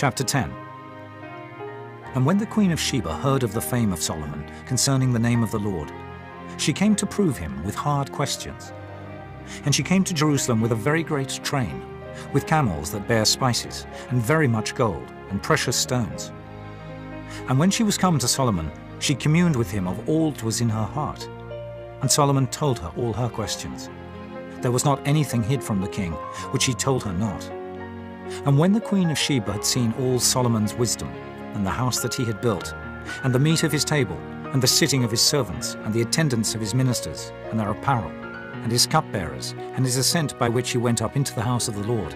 Chapter 10. And when the queen of Sheba heard of the fame of Solomon concerning the name of the Lord, she came to prove him with hard questions. And she came to Jerusalem with a very great train, with camels that bear spices, and very much gold, and precious stones. And when she was come to Solomon, she communed with him of all that was in her heart. And Solomon told her all her questions. There was not anything hid from the king, which he told her not. And when the queen of Sheba had seen all Solomon's wisdom, and the house that he had built, and the meat of his table, and the sitting of his servants, and the attendance of his ministers, and their apparel, and his cupbearers, and his ascent by which he went up into the house of the Lord,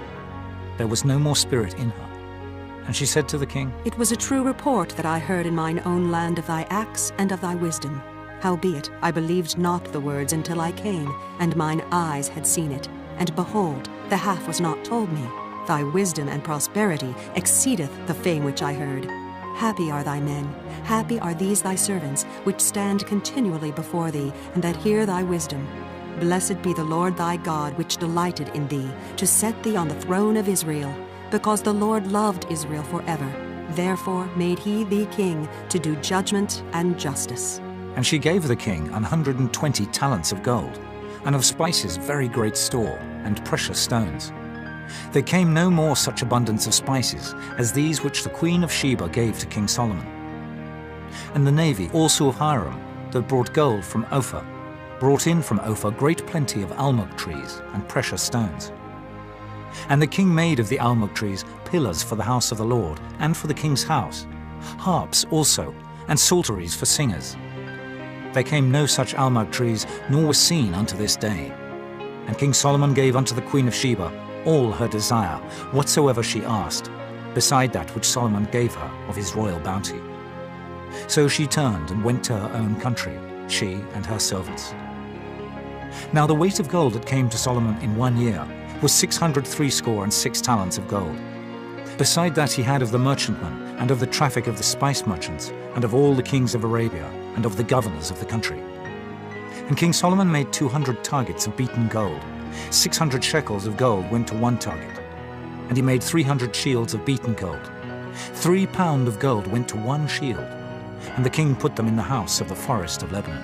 there was no more spirit in her. And she said to the king, It was a true report that I heard in mine own land of thy acts and of thy wisdom. Howbeit, I believed not the words until I came, and mine eyes had seen it. And behold, the half was not told me. Thy wisdom and prosperity exceedeth the fame which I heard. Happy are thy men, happy are these thy servants, which stand continually before thee, and that hear thy wisdom. Blessed be the Lord thy God, which delighted in thee, to set thee on the throne of Israel, because the Lord loved Israel forever. Therefore made he thee king, to do judgment and justice. And she gave the king 120 talents of gold, and of spices very great store, and precious stones. There came no more such abundance of spices as these which the queen of Sheba gave to King Solomon. And the navy also of Hiram, that brought gold from Ophir, brought in from Ophir great plenty of almug trees and precious stones. And the king made of the almug trees pillars for the house of the Lord, and for the king's house, harps also, and psalteries for singers. There came no such almug trees, nor was seen unto this day. And King Solomon gave unto the queen of Sheba all her desire, whatsoever she asked, beside that which Solomon gave her of his royal bounty. So she turned and went to her own country, she and her servants. Now the weight of gold that came to Solomon in 1 year was 666 talents of gold. Beside that he had of the merchantmen, and of the traffic of the spice merchants, and of all the kings of Arabia, and of the governors of the country. And King Solomon made 200 targets of beaten gold. 600 shekels of gold went to one target. And he made 300 shields of beaten gold. 3 pounds of gold went to one shield. And the king put them in the house of the forest of Lebanon.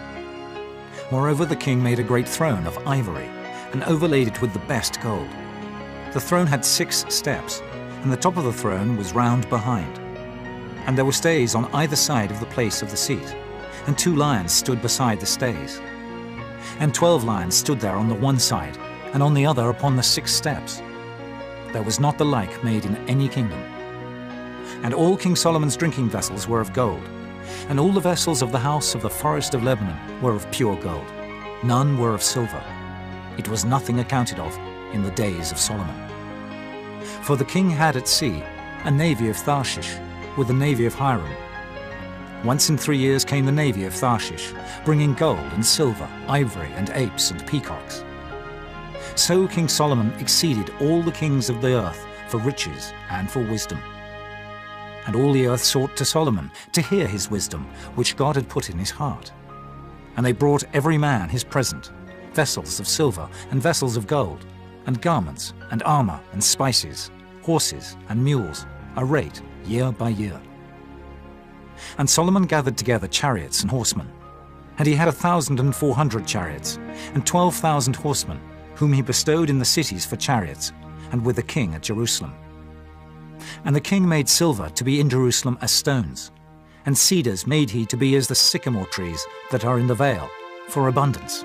Moreover, the king made a great throne of ivory, and overlaid it with the best gold. The throne had 6 steps, and the top of the throne was round behind. And there were stays on either side of the place of the seat, and 2 lions stood beside the stays. And 12 lions stood there on the one side, and on the other upon the 6 steps. There was not the like made in any kingdom. And all King Solomon's drinking vessels were of gold, and all the vessels of the house of the forest of Lebanon were of pure gold. None were of silver. It was nothing accounted of in the days of Solomon. For the king had at sea a navy of Tarshish with the navy of Hiram. Once in 3 years came the navy of Tarshish, bringing gold and silver, ivory and apes and peacocks. So King Solomon exceeded all the kings of the earth for riches and for wisdom. And all the earth sought to Solomon to hear his wisdom, which God had put in his heart. And they brought every man his present, vessels of silver and vessels of gold, and garments and armor and spices, horses and mules, a rate year by year. And Solomon gathered together chariots and horsemen. And he had 1,400 chariots, and 12,000 horsemen, whom he bestowed in the cities for chariots, and with the king at Jerusalem. And the king made silver to be in Jerusalem as stones, and cedars made he to be as the sycamore trees that are in the vale, for abundance.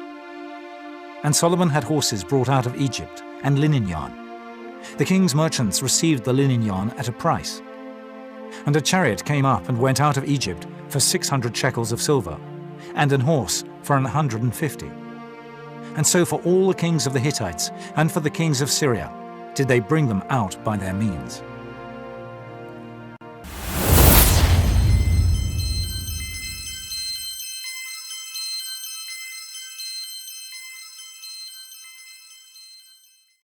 And Solomon had horses brought out of Egypt, and linen yarn. The king's merchants received the linen yarn at a price. And a chariot came up and went out of Egypt for 600 shekels of silver, and an horse for 150. And so for all the kings of the Hittites, and for the kings of Syria, did they bring them out by their means.